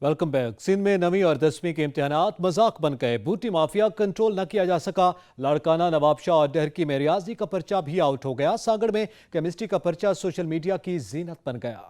Welcome back. Sindh में 9वीं और 10वीं के इम्तिहानात मजाक बन गए। बूटी माफिया कंट्रोल न किया जा सका। लाड़काना, नवाबशाह और डहरकी में रियाजी का पर्चा भी आउट हो गया। सांगड़ में केमिस्ट्री का पर्चा सोशल मीडिया की जीनत बन गया।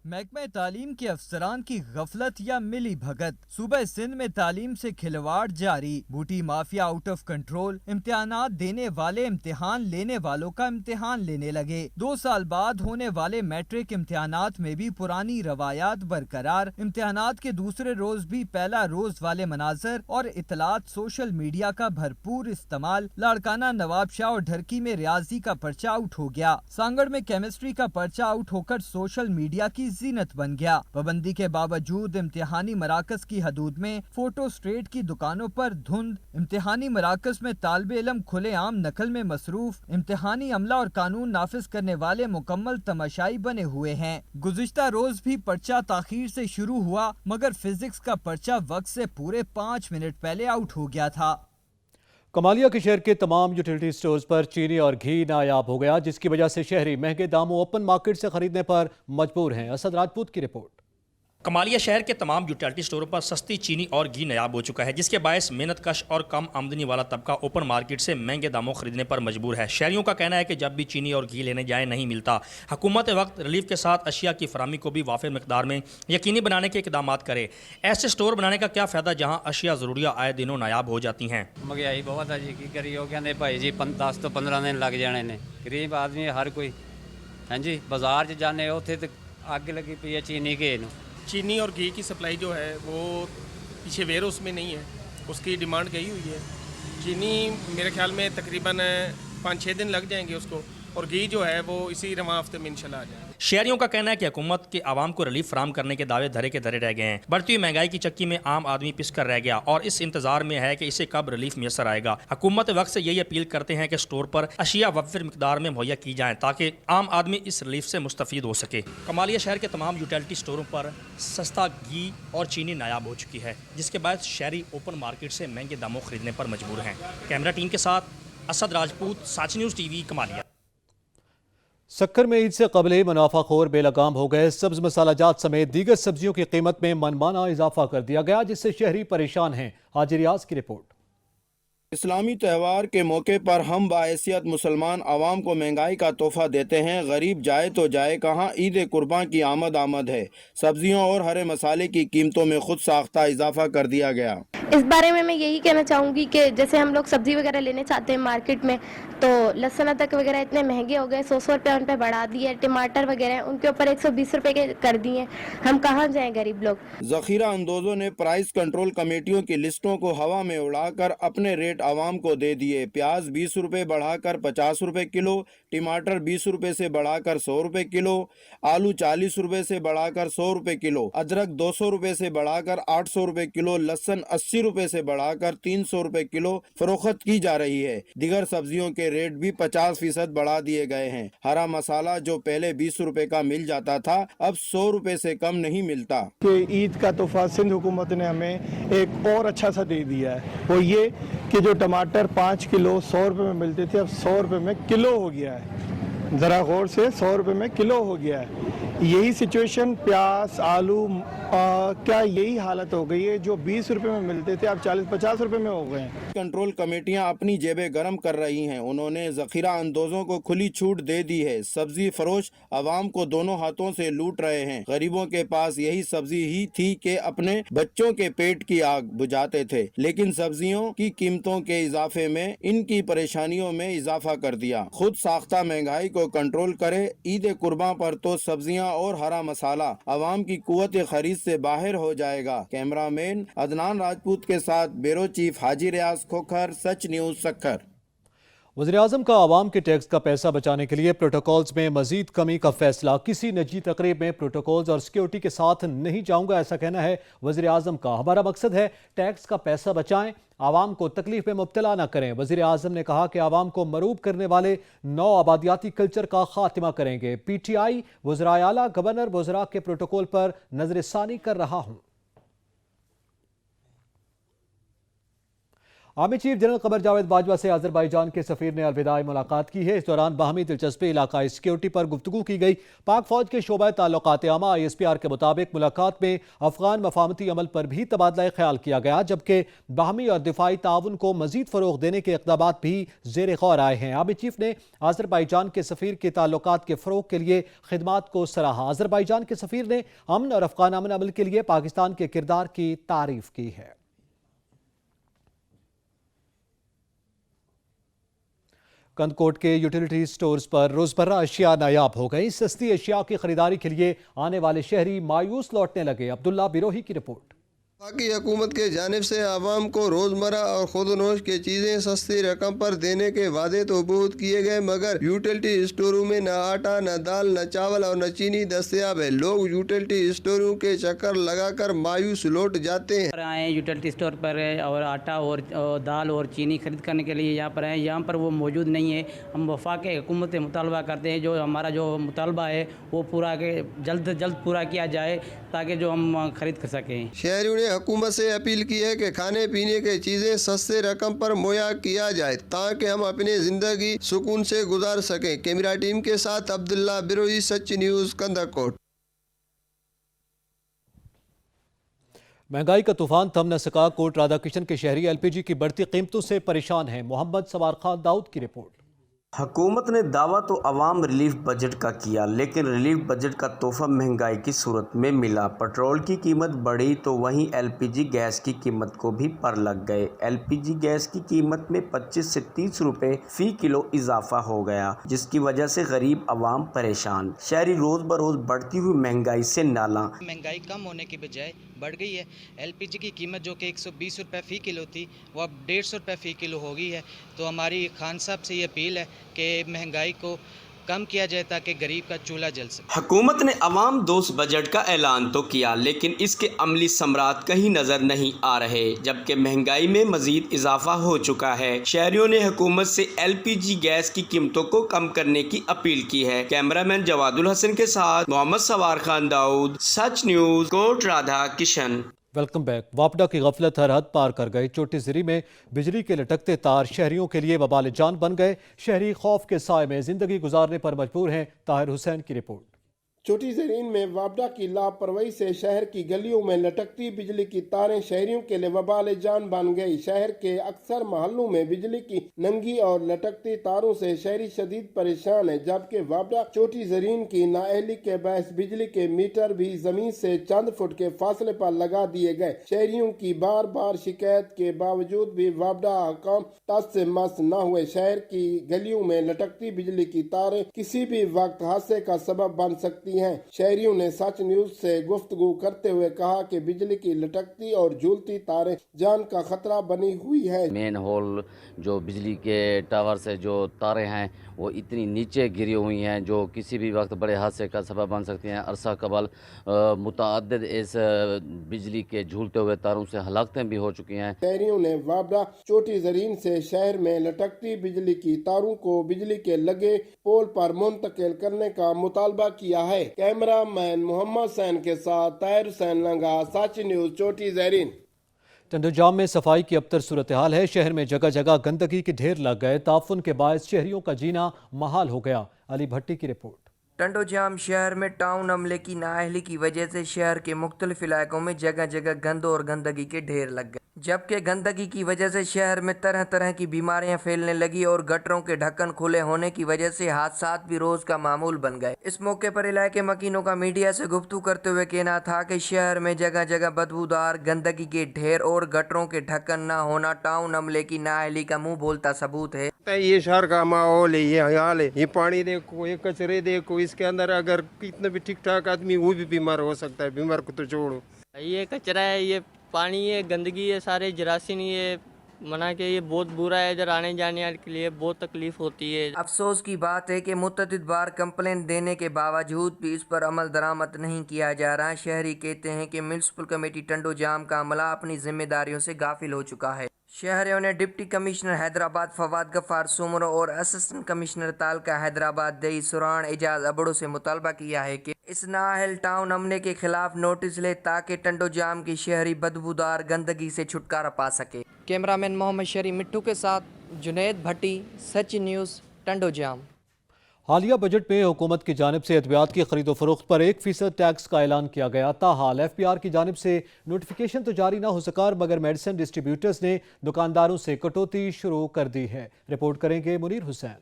महकमे तालीम के अफसरान की गफलत या मिली भगत, सूबे सिंध में तालीम से खिलवाड़ जारी। बूटी माफिया आउट ऑफ कंट्रोल। इम्तिहानात देने वाले इम्तिहान लेने वालों का इम्तिहान लेने लगे। 2 साल बाद होने वाले मैट्रिक इम्तिहानात में भी पुरानी रवायात बरकरार। इम्तिहानात के दूसरे रोज भी पहला रोज वाले मनाजर और इतलात सोशल मीडिया का भरपूर इस्तेमाल। लाड़काना, नवाबशाह और ढरकी में रियाजी का पर्चा आउट हो गया। सांगड़ में केमिस्ट्री का पर्चा आउट होकर सोशल मीडिया की जीनत बन गया। पाबंदी के बावजूद इम्तिहानी मराकज की हदूद में फोटो स्टेट की दुकानों पर धुंध। इम्तिहानी मराकज में तालिबे इल्म खुले आम नकल में मसरूफ। इम्तिहानी अमला और कानून नाफिज करने वाले मुकम्मल तमाशाई बने हुए हैं। गुज़िश्ता रोज भी पर्चा ताखीर से शुरू हुआ, मगर फिजिक्स का पर्चा वक्त से पूरे 5 मिनट पहले आउट हो गया था। कमालिया के शहर के तमाम यूटिलिटी स्टोर्स पर चीनी और घी नायाब हो गया, जिसकी वजह से शहरी महंगे दामों ओपन मार्केट से खरीदने पर मजबूर हैं। असद राजपूत की रिपोर्ट। कमालिया शहर के तमाम यूटिलिटी स्टोरों पर सस्ती चीनी और घी नायाब हो चुका है, जिसके बायस मेहनत कश और कम आमदनी वाला तबका ओपन मार्केट से महंगे दामों खरीदने पर मजबूर है। शहरियों का कहना है कि जब भी चीनी और घी लेने जाए नहीं मिलता। हुकूमत वक्त रिलीफ के साथ अशिया की फरामी को भी वाफिर मकदार में यकीनी बनाने के इकदाम करे। ऐसे स्टोर बनाने का क्या फ़ायदा जहाँ अशिया ज़रूरिया आए दिनों नायाब हो जाती हैं। महंगाई बहुत है जी, की करिए। कहते भाई जी 10 तो 15 दिन लग जाने ने। गरीब आदमी हर कोई, हाँ जी, बाजार च जाने उत्थे तो अग लगी पई है चीनी घी नूं। चीनी और घी की सप्लाई जो है वो पीछे वेयर हाउस में नहीं है, उसकी डिमांड गई हुई है। चीनी मेरे ख्याल में तकरीबन 5-6 दिन लग जाएंगे उसको, और घी जो है वो इसी रवां हफ्ते में इंशाल्लाह आ जाएगा। शहरियों का कहना है कि हुकूमत के आवाम को रिलीफ फराम करने के दावे धरे के धरे रह गए हैं। बढ़ती हुई महंगाई की चक्की में आम आदमी पिस कर रह गया और इस इंतजार में है कि इसे कब रिलीफ मैसर आएगा। हुकूमत वक्त से यही अपील करते हैं कि स्टोर पर अशिया वफिर मिकदार में मुहैया की जाए ताकि आम आदमी इस रिलीफ से मुस्तफीद हो सके। कमालिया शहर के तमाम यूटिलिटी स्टोरों पर सस्ता घी और चीनी नायाब हो चुकी है, जिसके बाद शहरी ओपन मार्केट से महंगे दामों खरीदने पर मजबूर हैं। कैमरा टीम के साथ असद राजपूत, साच न्यूज़ टीवी, कमालिया। सक्कर में ईद से कबल ही मुनाफाखोर बेलगाम हो गए। सब्ज मसाला जात समेत दीगर सब्जियों की कीमत में मनमाना इजाफा कर दिया गया, जिससे शहरी परेशान हैं। हाजी रियाज की रिपोर्ट। इस्लामी त्यौहार के मौके पर हम बाहैसियत मुसलमान आवाम को महंगाई का तोहफा देते हैं। गरीब जाए तो जाए कहाँ, ईद कुर्बान की आमद है। सब्जियों और हरे मसाले की कीमतों में खुद साख्ता इजाफा कर दिया गया। इस बारे में मैं यही कहना चाहूँगी कि जैसे हम लोग सब्जी वगैरह लेने चाहते हैं मार्केट में, तो लहसुन अदरक वगैरह इतने महंगे हो गए, 100 रुपये उन पर बढ़ा दिए। टमाटर वगैरह उनके ऊपर 120 रुपये के कर दिए। हम कहाँ जाएं गरीब लोग। जखीरा अंदोजों ने प्राइस कंट्रोल कमेटियों की लिस्टों को हवा में उड़ाकर अपने रेट आवाम को दे दिए। प्याज 20 रुपये बढ़ाकर 50 रुपये किलो, टमाटर 20 रुपये से बढ़ाकर 100 रुपये किलो, आलू 40 रुपये से बढ़ाकर 100 रुपये किलो, अदरक 200 रुपये से बढ़ाकर 800 रुपये किलो, लहसुन 80 रुपये से बढ़ाकर 300 रुपये किलो फरोख्त की जा रही है। दीगर सब्जियों के रेट भी 50% बढ़ा दिए गए हैं। हरा मसाला जो पहले 20 रुपये का मिल जाता था, अब 100 रुपये से कम नहीं मिलता। ईद का तोहफा सिंध हुकूमत ने हमें एक और अच्छा सा दे दिया है, वो ये कि जो टमाटर 5 किलो 100 रुपये में मिलते थे, अब 100 रुपये में किलो हो गया है। ज़रा गौर से, 100 रुपये में किलो हो गया है। यही सिचुएशन प्याज, आलू, क्या यही हालत हो गई है? जो 20 रुपये में मिलते थे अब 40-50 रुपये में हो गए हैं। कंट्रोल कमेटियां अपनी जेबें गर्म कर रही हैं। उन्होंने जखीरा अंदोजों को खुली छूट दे दी है। सब्जी फरोश आवाम को दोनों हाथों से लूट रहे हैं। गरीबों के पास यही सब्जी ही थी कि अपने बच्चों के पेट की आग बुझाते थे, लेकिन सब्जियों की कीमतों के इजाफे में इनकी परेशानियों में इजाफा कर दिया। खुद साख्ता महंगाई को कंट्रोल करे। ईद कुर्बान पर तो सब्जियां और हरा मसाला आवाम की कुव्वत खरीद से बाहर हो जाएगा। कैमरामैन अदनान राजपूत के साथ ब्यूरो चीफ हाजी रियाज खोखर, सच न्यूज़ सक्खर। वज़ीर-ए-आज़म का आवाम के टैक्स का पैसा बचाने के लिए प्रोटोकॉल्स में मजीद कमी का फैसला। किसी निजी तकरीब में प्रोटोकॉल्स और सिक्योरिटी के साथ नहीं जाऊंगा, ऐसा कहना है वज़ीर-ए-आज़म का। हमारा मकसद है टैक्स का पैसा बचाएं, आवाम को तकलीफ में मुब्तला न करें। वज़ीर-ए-आज़म ने कहा कि आवाम को मरूब करने वाले नौ आबादियाती कल्चर का खात्मा करेंगे। PTI वज़राए आला गवर्नर वज़रा के प्रोटोकॉल पर नजरसानी कर रहा हूं। Army chief general Qamar Javed Bajwa से अजरबैजान के सफीर ने अलविदाई मुलाकात की है। इस दौरान बाहमी दिलचस्पी इलाकाई सिक्योरिटी पर गुफ्तगू की गई। पाक फौज के शोबा ताल्लुकात आमा ISPR के मुताबिक मुलाकात में अफगान मफाहमती अमल पर भी तबादला ख्याल किया गया, जबकि बाहमी और दिफाई ताउन को मजीद फरोग देने के इक़दाम भी ज़ेर गौर आए हैं। आर्मी चीफ ने अजरबैजान के सफीर के ताल्लुकात के फरोग के लिए खिदमात को सराहा। अजरबैजान के सफीर ने अमन और अफगान अमन अमल के लिए पाकिस्तान के किरदार की तारीफ की है। कंदकोट के यूटिलिटी स्टोर्स पर रोजमर्रा अशिया नायाब हो गई। सस्ती अशिया की खरीदारी के लिए आने वाले शहरी मायूस लौटने लगे। अब्दुल्ला बिरोही की रिपोर्ट। पाकी हुकूमत के जानिब से आवाम को रोज़मर्रा और खुदनोश की चीज़ें सस्ती रकम पर देने के वादे तो बहुत किए गए, मगर यूटिलिटी स्टोरों में न आटा, न दाल, न चावल और न चीनी दस्तयाब है। लोग यूटिलिटी स्टोरों के चक्कर लगाकर मायूस लौट जाते हैं। आए यूटिलिटी स्टोर पर और आटा और दाल और चीनी खरीद करने के लिए यहाँ पर आए, यहाँ पर वो मौजूद नहीं है। हम वफाक हुकूमत से मुतालबा करते हैं, जो हमारा जो मुतालबा है वो पूरा के जल्द पूरा किया जाए ताकि जो हम खरीद कर सकें। शहरियों ने हुकूमत से अपील की है कि खाने पीने की चीज़ें सस्ते रकम पर मुहैया किया जाए ताकि हम अपनी ज़िंदगी सुकून से गुजार सकें। कैमरा टीम के साथ अब्दुल्ला बिरोही, सच न्यूज़, कंदकोट। महंगाई का तूफान थम न सका। कोट राधा किशन के शहरी LPG की बढ़ती कीमतों से परेशान हैं। मोहम्मद सवार खान दाऊद की रिपोर्ट। हुकूमत ने दावा तो अवाम रिलीफ बजट का किया, लेकिन रिलीफ बजट का तोहफा महंगाई की सूरत में मिला। पेट्रोल की कीमत बढ़ी तो वहीं LPG गैस की कीमत को भी पर लग गए। LPG गैस की कीमत में 25 से 30 रुपए फी किलो इजाफा हो गया, जिसकी वजह से गरीब अवाम परेशान। शहरी रोज बरोज बढ़ती हुई महंगाई से नाला। महंगाई कम होने की बजाय बढ़ गई है। LPG की कीमत जो कि 120 रुपये फ़ी किलो थी वो अब 150 रुपये फ़ी किलो हो गई है। तो हमारी खान साहब से ये अपील है कि महंगाई को कम किया जाए ताकि गरीब का चूल्हा जल सके। हुकूमत ने अवाम दोस्त बजट का ऐलान तो किया, लेकिन इसके अमली समरात कहीं नजर नहीं आ रहे, जबकि महंगाई में मजीद इजाफा हो चुका है। शहरियों ने हुकूमत से LPG गैस की कीमतों को कम करने की अपील की है। कैमरामैन जवादुल हसन के साथ Mohammad Sawar Khan Daud, Sach News, Kot Radha Kishan. Welcome back. वापडा की गफलत हर हद पार कर गई। चोटी ज़िरी में बिजली के लटकते तार शहरियों के लिए वबाल जान बन गए। शहरी खौफ के साए में जिंदगी गुजारने पर मजबूर हैं। ताहिर हुसैन की रिपोर्ट। छोटी ज़रीन में वापडा की लापरवाही से शहर की गलियों में लटकती बिजली की तारें शहरियों के लिए वबाल जान बन गई। शहर के अक्सर महलों में बिजली की नंगी और लटकती तारों से शहरी शदीद परेशान है, जबकि वापडा छोटी ज़रीन की नाअहली के बायस बिजली के मीटर भी जमीन से चंद फुट के फासले पर लगा दिए गए। शहरियों की बार बार शिकायत के बावजूद भी वापडा हुकाम तस से मस न हुए। शहर की गलियों में लटकती बिजली की तारें किसी भी वक्त हादसे का सबब बन सकती हैं। शहरियों ने सच न्यूज़ से गुफ्तगू करते हुए कहा कि बिजली की लटकती और झूलती तारें जान का खतरा बनी हुई है। मेन होल जो बिजली के टावर से जो तारें हैं वो इतनी नीचे गिरी हुई हैं जो किसी भी वक्त बड़े हादसे का सबब बन सकती हैं। अरसा कबल मुतअद्दिद इस बिजली के झूलते हुए तारों से हलाकतें भी हो चुकी हैं। शहरियों ने वापडा छोटी ज़रीन से शहर में लटकती बिजली की तारों को बिजली के लगे पोल पर मुंतकिल करने का मुतालबा किया है। कैमरा मैन मोहम्मद सैन के साथ ताहिर हुसैन लंगा, सच न्यूज़, छोटी ज़रीन। टंडोजाम में सफाई की अबतर सूरत हाल है। शहर में जगह जगह गंदगी के ढेर लग गए। ताफुन के बायस शहरियों का जीना महाल हो गया। अली भट्टी की रिपोर्ट। टंडोजाम शहर में टाउन अमले की नाअहली की वजह से शहर के मुख्तलिफ इलाकों में जगह जगह गंद और गंदगी के ढेर लग गए, जबकि गंदगी की वजह से शहर में तरह तरह की बीमारियां फैलने लगी और गटरों के ढक्कन खुले होने की वजह से हादसात भी रोज का मामूल बन गए। इस मौके पर इलाके मकीनों का मीडिया से गुफ्तगू करते हुए कहना था कि शहर में जगह जगह बदबूदार गंदगी के ढेर और गटरों के ढक्कन न होना टाउन अमले की नाअहली का मुंह बोलता सबूत है। ये शहर का माहौल है, ये हाल है, ये पानी देखो, ये कचरे देखो, इसके अंदर अगर कितना भी ठीक ठाक आदमी वो भी बीमार हो सकता है। बीमार को तो छोड़ो, ये कचरा है, ये पानी है, गंदगी है, सारे जरासीम, ये मना के ये बहुत बुरा है। इधर आने जाने के लिए बहुत तकलीफ होती है। अफसोस की बात है कि मुतअद्दिद बार कंप्लेंट देने के बावजूद भी इस पर अमल दरामद नहीं किया जा रहा। शहरी कहते हैं कि म्युनिसिपल कमेटी टंडोजाम का अमला अपनी जिम्मेदारियों से गाफिल हो चुका है। शहरियों ने डिप्टी कमिश्नर हैदराबाद फवाद गफ्फार सुमरो और असिस्टेंट कमिश्नर तालका हैदराबाद दई सुरान एजाज अबड़ो से मुतालबा किया है कि इस नाअहल टाउन अमले के खिलाफ नोटिस ले ताकि टंडोजाम की शहरी बदबूदार गंदगी से छुटकारा पा सके। कैमरामैन मोहम्मद शरी मिट्टू के साथ जुनैद भट्टी, सच न्यूज़, टंडो जाम। हालिया बजट में हुकूमत की जानिब से अद्वियात की खरीदो फरोख्त पर 1% टैक्स का ऐलान किया गया। ताहाल FBR की जानिब से नोटिफिकेशन तो जारी ना हो सका, मगर मेडिसिन डिस्ट्रीब्यूटर्स ने दुकानदारों से कटौती शुरू कर दी है। रिपोर्ट करेंगे मुनीर हुसैन।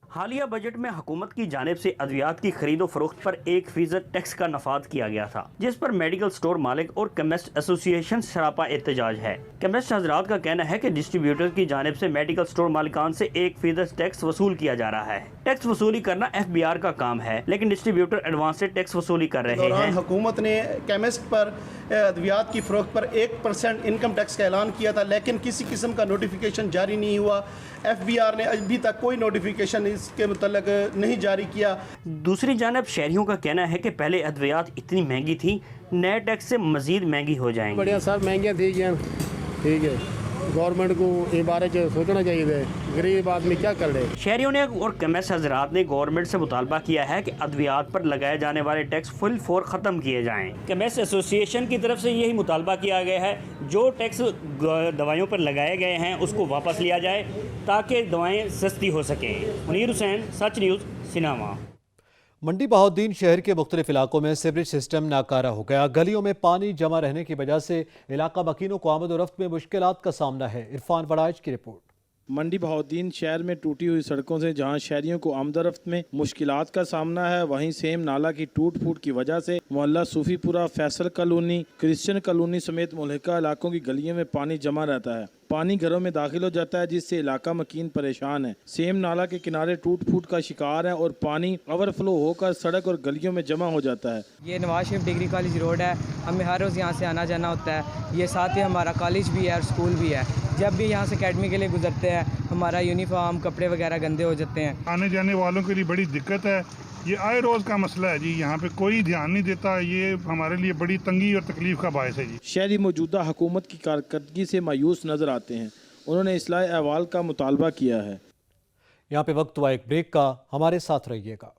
हालिया बजट में हुकूमत की जानिब से अद्वियात की खरीदो फरोख्त पर 1% टैक्स का नफाद किया गया था, जिस पर मेडिकल स्टोर मालिक और केमिस्ट एसोसिएशन सरापा एहतजाज है। केमिस्ट हजरात का कहना है कि डिस्ट्रीब्यूटर की जानिब से मेडिकल स्टोर मालिकान से 1% टैक्स वसूल किया जा रहा है। टैक्स वसूली करना FBR का काम है, लेकिन डिस्ट्रीब्यूटर एडवांस से टैक्स वसूली कर रहे हैं। हुकूमत ने केमिस्ट पर अद्वियात की फरोख्त पर 1% इनकम टैक्स का ऐलान किया था, लेकिन किसी किस्म का नोटिफिकेशन जारी नहीं हुआ। FBR ने अभी तक कोई नोटिफिकेशन इसके मुतल्लिक नहीं जारी किया। दूसरी जानब शहरियों का कहना है कि पहले अद्वियात इतनी महंगी थी, नए टैक्स से मजीद महंगी हो जाएंगी। बढ़िया सर, महंगी थी ठीक है, गवर्नमेंट को ये बारे में सोचना चाहिए, गरीब आदमी क्या कर रहे। शहरियों ने और केमिस्ट हजरात ने गवर्नमेंट से मुतालबा किया है कि अद्वियात पर लगाए जाने वाले टैक्स फुल फोर ख़त्म किए जाएं। केमिस्ट एसोसिएशन की तरफ से यही मुतालबा किया गया है, जो टैक्स दवाइयों पर लगाए गए हैं उसको वापस लिया जाए ताकि दवाएँ सस्ती हो सकें। मुनीर हुसैन, सच न्यूज़, सिनेमा। मंडी बहाउद्दीन शहर के मुख्तलिफ इलाकों में सीवरेज सिस्टम नाकारा हो गया। गलियों में पानी जमा रहने की वजह से इलाका मकीनों को आमद और रफ्त में मुश्किलात का सामना है। इरफान बड़ाइच की रिपोर्ट। मंडी बहाउद्दीन शहर में टूटी हुई सड़कों से जहां शहरियों को आमदरफ्त में मुश्किलात का सामना है, वहीं सेम नाला की टूट फूट की वजह से मोहल्ला सूफीपुरा, फैसल कॉलोनी, क्रिश्चियन कॉलोनी समेत मुल्हिका इलाकों की गलियों में पानी जमा रहता है। पानी घरों में दाखिल हो जाता है, जिससे इलाका मकीन परेशान है। सेम नाला के किनारे टूट फूट का शिकार है और पानी ओवरफ्लो होकर सड़क और गलियों में जमा हो जाता है। ये Nawaz Sharif degree college road है, हमें हर रोज़ यहाँ से आना जाना होता है। ये साथ ही हमारा कॉलेज भी है और स्कूल भी है। जब भी यहाँ से अकेडमी के लिए गुजरते हैं, हमारा यूनिफॉर्म कपड़े वगैरह गंदे हो जाते हैं। आने जाने वालों के लिए बड़ी दिक्कत है। ये आए रोज़ का मसला है जी, यहाँ पे कोई ध्यान नहीं देता। ये हमारे लिए बड़ी तंगी और तकलीफ का बायस है जी। शहरी मौजूदा हुकूमत की कारकर्दगी से मायूस नजर आते हैं। उन्होंने इस्लाह अहवाल का मुतालबा किया है। यहाँ पे वक्त हुआ एक ब्रेक का, हमारे साथ रहिएगा।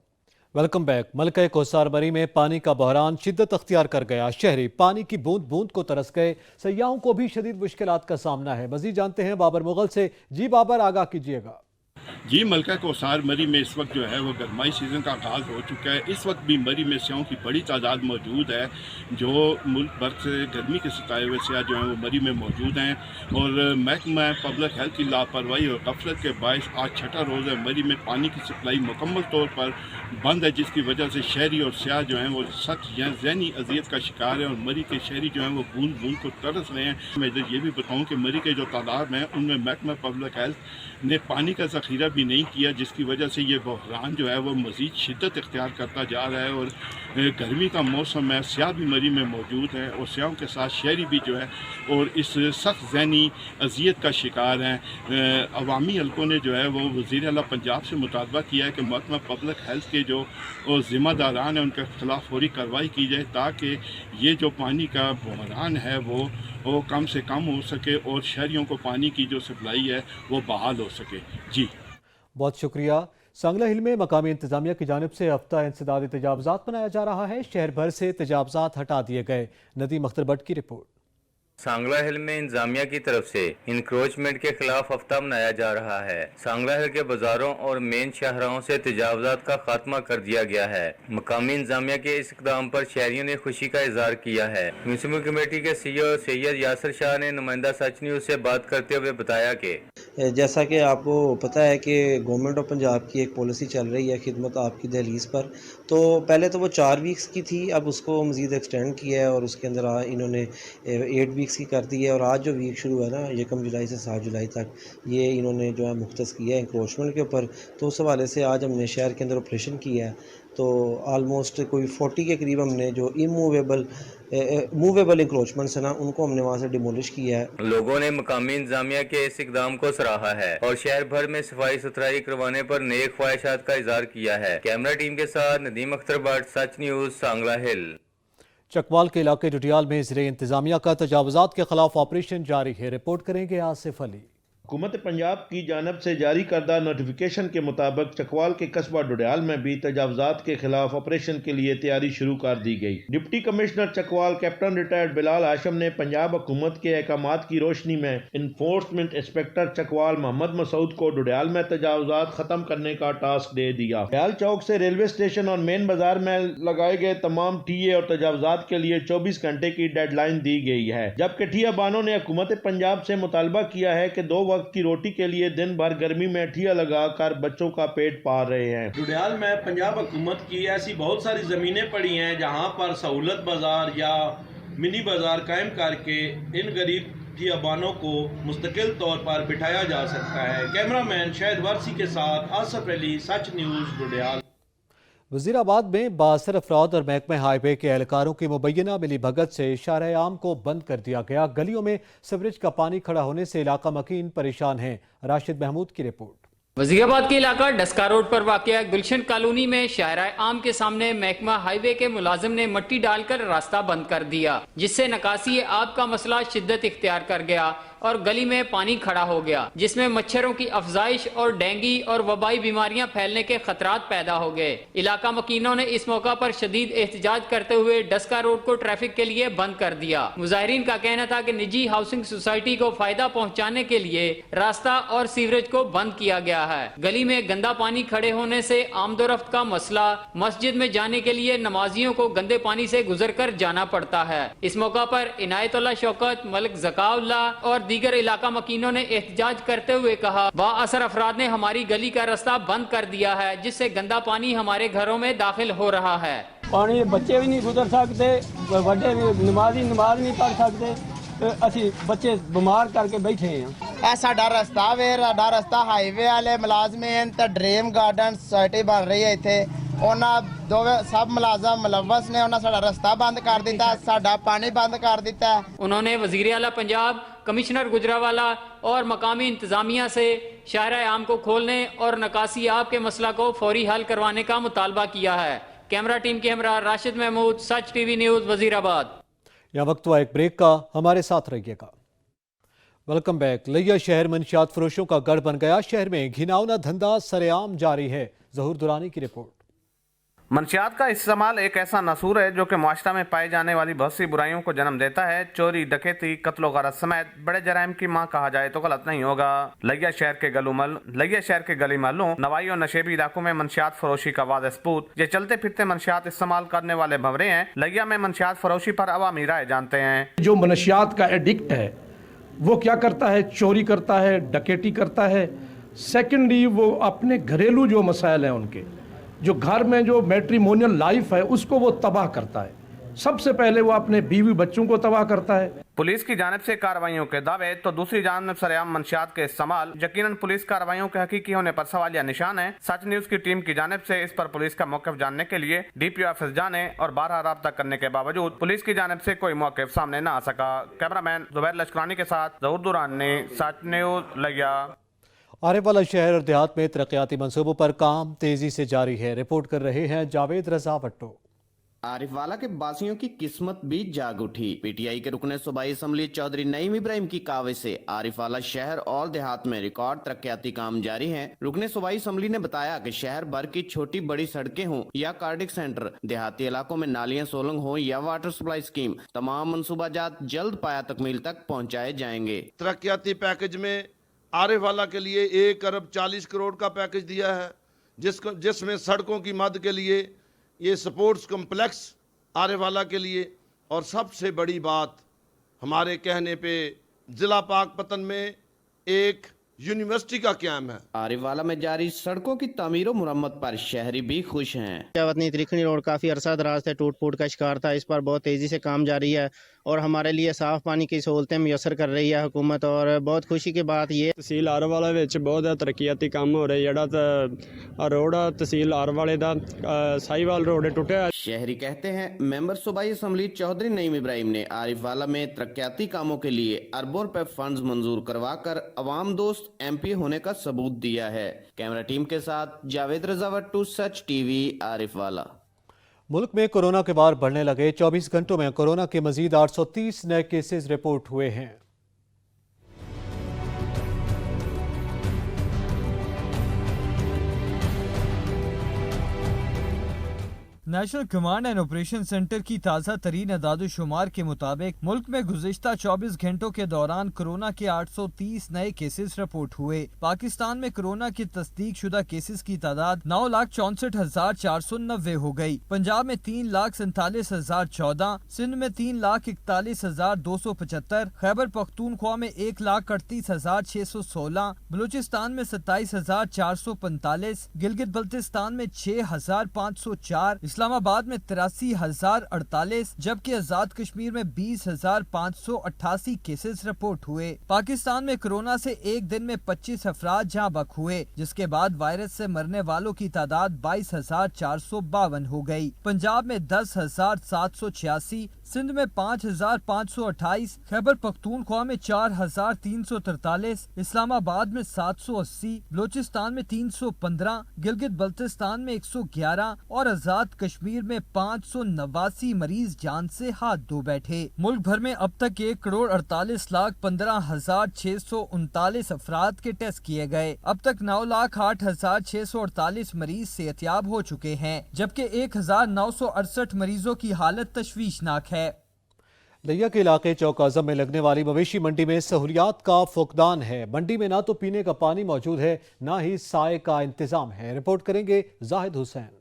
Welcome back. मलका कोसार मरी में पानी का बहरान शिद्दत अख्तियार कर गया। शहरी पानी की बूंद बूंद को तरस गए। सयाहों को भी शदीद मुश्किलात का सामना है। मजीद जानते हैं बाबर मुगल से। जी बाबर, आगाह कीजिएगा। जी, मलका कोसार मरी में इस वक्त जो है वो गर्माई सीज़न का आगाज़ हो चुका है। इस वक्त भी मरी में स्याहों की बड़ी तादाद मौजूद है, जो मुल्क भर से गर्मी के सताए हुए स्याह जो हैं वो मरी में मौजूद हैं। और महकमा पब्लिक हेल्थ की लापरवाही और गफलत के बायस आज छठा रोज़ है मरी में पानी की सप्लाई मुकम्मल तौर पर बंद है, जिसकी वजह से शहरी और स्याह जो हैं वो सख्त ज़हनी अजियत का शिकार है और मरी के शहरी जो हैं वो बूंद बूंद को तरस रहे हैं। मैं इधर ये भी बताऊँ कि मरी के जो तादाद हैं उनमें महकमा पब्लिक हेल्थ ने पानी का ज़ख़ीरा भी नहीं किया, जिसकी वजह से ये बहरान जो है वो मज़ीद शिद्दत इख्तियार करता जा रहा है। और गर्मी का मौसम है, स्याह भी मरी में मौजूद है और स्याहों के साथ शहरी भी जो है और इस सख्त ज़हनी अजियत का शिकार हैं। अवामी हल्कों ने जो है वो वज़ीर आला पंजाब से मुतालबा किया है कि महकमा पब्लिक हेल्थ के जो ज़िम्मेदारान हैं उनके खिलाफ फौरी कार्रवाई की जाए, ताकि ये जो पानी का बहरान है वो कम से कम हो सके और शहरियों को पानी की जो सप्लाई है वो बहाल हो सके। जी बहुत शुक्रिया। सांगला हिल में मकामी इंतजामिया की जानिब से हफ्ता इंसदादी तजावजात मनाया जा रहा है। शहर भर से तजावजात हटा दिए गए। नदीम अख्तर भट्ट की रिपोर्ट। सांगला हिल में इंतजामिया की तरफ से इंक्रोचमेंट के खिलाफ हफ्ता मनाया जा रहा है। सांगला हिल के बाजारों और मेन शाहराहों से तजावजात का खात्मा कर दिया गया है। मकामी इंतजामिया के इस इक़दाम पर शहरियों ने खुशी का इजहार किया है। म्यूनसिपल कमेटी के CEO सैयद यासर शाह ने नुमाइंदा सच न्यूज़ से बात करते हुए बताया कि जैसा कि आपको पता है कि गवर्नमेंट ऑफ पंजाब की एक पॉलिसी चल रही है खिदमत आपकी दहलीज़ पर। तो पहले तो वो 4 वीक्स की थी, अब उसको मज़ीद एक्सटेंड किया है और उसके अंदर इन्होंने 8 वीक्स की कर दी है। और आज जो वीक शुरू है ना 1 जुलाई से 7 जुलाई तक, ये इन्होंने जो है मुख्तस किया है इंक्रोचमेंट के ऊपर। तो उस हवाले से आज हमने शहर के अंदर ऑपरेशन किया है। तो आलमोस्ट कोई 40 के करीब हमने जो मूवेबल इंक्रोचमेंट्स है ना उनको हमने वहाँ से डिमोलिश किया है। लोगों ने मकामी इंतजामिया के इस इकदाम को सराहा है और शहर भर में सफाई सुथराई करवाने पर नेक ख्वाहिशात का इजहार किया है। कैमरा टीम के साथ नदीम अख्तर भट्ट, सच न्यूज़, सांगला हिल। चकवाल के इलाके डुडियाल में ज़िले इंतजामिया का तजावजात के खिलाफ ऑपरेशन जारी है। रिपोर्ट करेंगे आसिफ अली। हुकूमत पंजाब की जानब से जारी करदा नोटिफिकेशन के मुताबिक चकवाल के कस्बा डुडियाल में भी तजावजात के खिलाफ ऑपरेशन के लिए तैयारी शुरू कर दी गई। Deputy commissioner Chakwal captain retired Bilal Hashim ने पंजाब हुकूमत के अहकामात की रोशनी में इन्फोर्समेंट इंस्पेक्टर चकवाल मोहम्मद मसूद को डुडियाल में तजावजात खत्म करने का टास्क दे दिया। डुडियाल चौक से रेलवे स्टेशन और मेन बाजार में लगाए गए तमाम ठिये और तजावजात के लिए 24 घंटे की डेडलाइन दी गई है, जबकि ठिया बानों ने हुकूमत पंजाब से मुतालबा किया है कि 2 वक्त की रोटी के लिए दिन भर गर्मी में ठिया लगाकर बच्चों का पेट पाल रहे हैं। डुडियाल में पंजाब हुकूमत की ऐसी बहुत सारी ज़मीनें पड़ी हैं जहां पर सहूलत बाजार या मिनी बाजार कायम करके इन गरीब ठियाबानों को मुस्तकिल तौर पर बिठाया जा सकता है। कैमरामैन शाहिद वारसी के साथ आसफ अली, सच न्यूज़ डुडियाल। वज़ीराबाद में बासर अफराद और महकमे हाईवे के एहलकारों की मुबैना मिली भगत से शाहराह आम को बंद कर दिया गया। गलियों में सीवरेज का पानी खड़ा होने से इलाका मकीन परेशान है। राशिद महमूद की रिपोर्ट। वज़ीराबाद के इलाका डस्का रोड पर वाक़या गुलशन कॉलोनी में शाहराह आम के सामने महकमा हाईवे के मुलाजिम ने मट्टी डालकर रास्ता बंद कर दिया, जिससे नकासी आब का मसला शिद्दत इख्तियार कर गया और गली में पानी खड़ा हो गया, जिसमें मच्छरों की अफजाइश और डेंगू और वबाई बीमारियां फैलने के खतरात पैदा हो गए। इलाका मकीनों ने इस मौका पर शदीद एहतजाज करते हुए डस्का रोड को ट्रैफिक के लिए बंद कर दिया। मुजाहिरीन का कहना था कि निजी हाउसिंग सोसाइटी को फायदा पहुंचाने के लिए रास्ता और सीवरेज को बंद किया गया है। गली में गंदा पानी खड़े होने से आमदोरफ्त का मसला, मस्जिद में जाने के लिए नमाजियों को गंदे पानी से गुजर कर जाना पड़ता है। इस मौका पर इनायतुल्लाह शौकत, मलिक ज़काउल्लाह और दीगर इलाका मकीनों ने एहतजाज करते हुए कहा, बाअसर अफराद ने हमारी गली का रास्ता बंद कर दिया है, जिससे गंदा पानी हमारे घरों में दाखिल हो रहा है। पानी बच्चे भी नहीं गुजर सकते, बड़े नमाजी नमाज नहीं पढ़ सकते, ਅਸੀਂ ਬੱਚੇ ਬਿਮਾਰ ਕਰਕੇ ਬੈਠੇ ਆ। ਇਹ ਸਾਡਾ ਰਸਤਾ ਹਾਈਵੇ ਵਾਲੇ ਮੁਲਾਜ਼ਮ ਹਨ ਤੇ ਡ੍ਰੀਮ ਗਾਰਡਨ ਸੁਸਾਇਟੀ ਬਣ ਰਹੀ ਹੈ ਇੱਥੇ। ਉਹਨਾਂ ਦੋਵੇਂ ਸਭ ਮੁਲਾਜ਼ਮ ਮੁਲਵਸ ਨੇ, ਉਹਨਾਂ ਸਾਡਾ ਰਸਤਾ ਬੰਦ ਕਰ ਦਿੱਤਾ, ਸਾਡਾ ਪਾਣੀ ਬੰਦ ਕਰ ਦਿੱਤਾ। उन्होंने वजीर आला पंजाब, कमिश्नर गुजरावाला और मकामी इंतजामिया से शाहराह आम को खोलने और नकासी आब के मसला को फौरी हल करवाने का मुतालबा किया है। कैमरा टीम के हमरा राशिद महमूद, सच टीवी न्यूज़, वजीराबाद। यहाँ वक्त हुआ एक ब्रेक का, हमारे साथ रहिएगा। Welcome back. लिया शहर मंशियात फरोशों का गढ़ बन गया। शहर में घिनौना धंधा सरेआम जारी है। ज़हूर दुरानी की रिपोर्ट। मंशियात का इस्तेमाल एक ऐसा नसूर है जो कि माशरा में पाई जाने वाली बहुत सी बुराइयों को जन्म देता है। चोरी, डकैती, कत्लो गारत समेत बड़े जराइम की मां कहा जाए तो गलत नहीं होगा। लिया शहर के गली महलों, नवाई और नशेबी इलाकों में मंशियात फरोशी का वाज़ेह सबूत। ये चलते फिरते मंशियात इस्तेमाल करने वाले भंवरे हैं। लिया में मंशियात फरोशी पर अवामी राय जानते हैं। जो मंशियात का एडिक्ट है वो क्या करता है? चोरी करता है, डकैती करता है। सेकेंडली वो अपने घरेलू जो मसाइल हैं उनके, जो घर में जो मैट्रिमोनियल लाइफ है उसको वो तबाह करता है। सबसे पहले वो अपने बीवी बच्चों को तबाह करता है। पुलिस की जानिब से कार्रवाइयों के दावे तो दूसरी जानिब सरेआम मंशियात के इस्तेमाल यकीनन पुलिस कार्रवाइयों के हकीकी होने पर सवालिया निशान है। सच न्यूज़ की टीम की जानिब से इस पर पुलिस का मौक़िफ़ जानने के लिए DPO ऑफिस जाने और बारहा राब्ता करने के बावजूद पुलिस की जानिब से कोई मौक़िफ़ सामने न आ सका। कैमरामैन जुबैर लश्करानी के साथ ज़हूर दुरानी, सच न्यूज़, लिया। आरिफवाला शहर और देहात में तरक्याती मंसूबों पर काम तेजी से जारी है। रिपोर्ट कर रहे हैं जावेद रजा भट्टो। आरिफवाला के बासियों की किस्मत भी जाग उठी। PTI के रुकने सूबाई असम्बली चौधरी नईम इब्राहिम की काविश से आरिफवाला शहर और देहात में रिकॉर्ड तरक्याती काम जारी हैं। रुकने सूबाई असम्बली ने बताया कि शहर भर की छोटी बड़ी सड़कें हों या कार्डिक सेंटर, देहाती इलाकों में नालियां सोलंग हों या वाटर सप्लाई स्कीम, तमाम मंसूबाजात जल्द पाया तकमील तक पहुँचाए जाएंगे। तरक्याती पैकेज में आरिफवाला के लिए 1 अरब 40 करोड़ का पैकेज दिया है, जिसमें सड़कों की मद के लिए ये स्पोर्ट्स कम्प्लेक्स आरिफवाला के लिए, और सबसे बड़ी बात हमारे कहने पे ज़िला पाकपतन में एक यूनिवर्सिटी का क्याम है। आरिफवाला में जारी सड़कों की तामीर और मुरम्मत पर शहरी भी खुश हैं। वतनी त्रिखनी रोड काफ़ी अरसा दराज से टूट फूट का शिकार था। इस पर बहुत तेज़ी से काम जारी है और हमारे लिए साफ़ पानी की सहूलतें मुयसर कर रही है हुकूमत। और बहुत खुशी की बात ये तहसील आरिफवाला विच बहुत तरक्याती काम हो रहे। जड़ा रोड तहसील आरिफवाले दा साहिवाल रोड टुटिया। शहरी कहते हैं मेंबर सूबाई असम्बली चौधरी नईम इब्राहिम ने आरिफवाला में तरक्याती कामों के लिए अरबों रुपए फंड्स मंजूर करवा कर अवाम दोस्त MP होने का सबूत दिया है। कैमरा टीम के साथ जावेद रजा भट्टू, सच टीवी, आरिफवाला। मुल्क में कोरोना के वार बढ़ने लगे। 24 घंटों में कोरोना के मजीद 830 नए केसेस रिपोर्ट हुए हैं। National command and operation centre کی تازہ ترین اعداد و شمار کے مطابق ملک میں گزشتہ 24 گھنٹوں کے دوران کورونا کے 830 نئے کیسز رپورٹ ہوئے۔ پاکستان میں کورونا کے تصدیق شدہ کیسز کی تعداد 9,64,490 ہو گئی۔ پنجاب میں 3,47,014، سندھ میں 3,41,275، خیبر پختونخوا میں 1,38,616، بلوچستان میں 27,445، گلگت بلتستان میں 6,504، اسلام آباد میں 83,048 جبکہ آزاد کشمیر میں 20,588 کیسز رپورٹ ہوئے۔ پاکستان میں کورونا سے ایک دن میں 25 افراد جاں بحق ہوئے، جس کے بعد وائرس سے مرنے والوں کی تعداد 22,452 ہو گئی۔ پنجاب میں 10,786، سندھ میں 5,528، خیبر پختونخوا میں 4,343، اسلام آباد میں 780، بلوچستان میں 315، گلگت بلتستان میں 111 اور آزاد کشمیر میں 589 مریض جان سے ہاتھ دھو بیٹھے۔ ملک بھر میں اب تک 1,48,15,639 افراد کے ٹیسٹ کیے گئے۔ اب تک 9,08,648 مریض صحتیاب ہو چکے ہیں، جبکہ 1,968 مریضوں کی حالت تشویشناک ہے۔ لیا کے علاقے چوک اعظم میں لگنے والی مویشی منڈی میں سہولیات کا فقدان ہے۔ منڈی میں نہ تو پینے کا پانی موجود ہے، نہ ہی سائے کا انتظام ہے۔ رپورٹ کریں گے زاہد حسین۔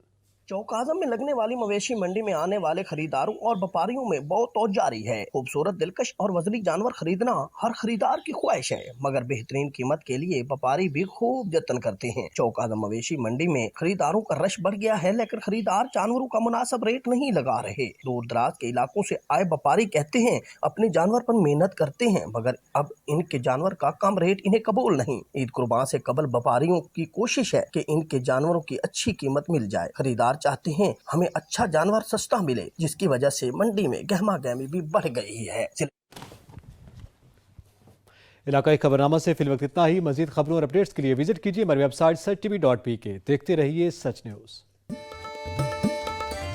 چوک اعظم میں لگنے والی مویشی منڈی میں آنے والے خریداروں اور وپاریوں میں بہت توجہ جاری ہے۔ خوبصورت، دلکش اور وزنی جانور خریدنا ہر خریدار کی خواہش ہے، مگر بہترین قیمت کے لیے وپاری بھی خوب جتن کرتے ہیں۔ چوک اعظم مویشی منڈی میں خریداروں کا رش بڑھ گیا ہے، لیکن خریدار جانوروں کا مناسب ریٹ نہیں لگا رہے۔ دور دراز کے علاقوں سے آئے وپاری کہتے ہیں اپنے جانور پر محنت کرتے ہیں، مگر اب ان کے جانور کا کم ریٹ انہیں قبول نہیں۔ عید قربان سے قبل وپاریوں کی کوشش ہے کہ ان کے جانوروں کی اچھی قیمت مل جائے۔ خریدار چاہتے ہیں ہمیں اچھا جانور سستا ملے، جس کی وجہ سے منڈی میں گہما گہمی بھی بڑھ گئی ہے۔ علاقائی خبرنامہ سے فی الوقت اتنا ہی۔ مزید خبروں اور اپڈیٹس کے لیے وزٹ کیجیے ہماری ویب سائٹ سچ TV.pk۔ دیکھتے رہیے سچ نیوز۔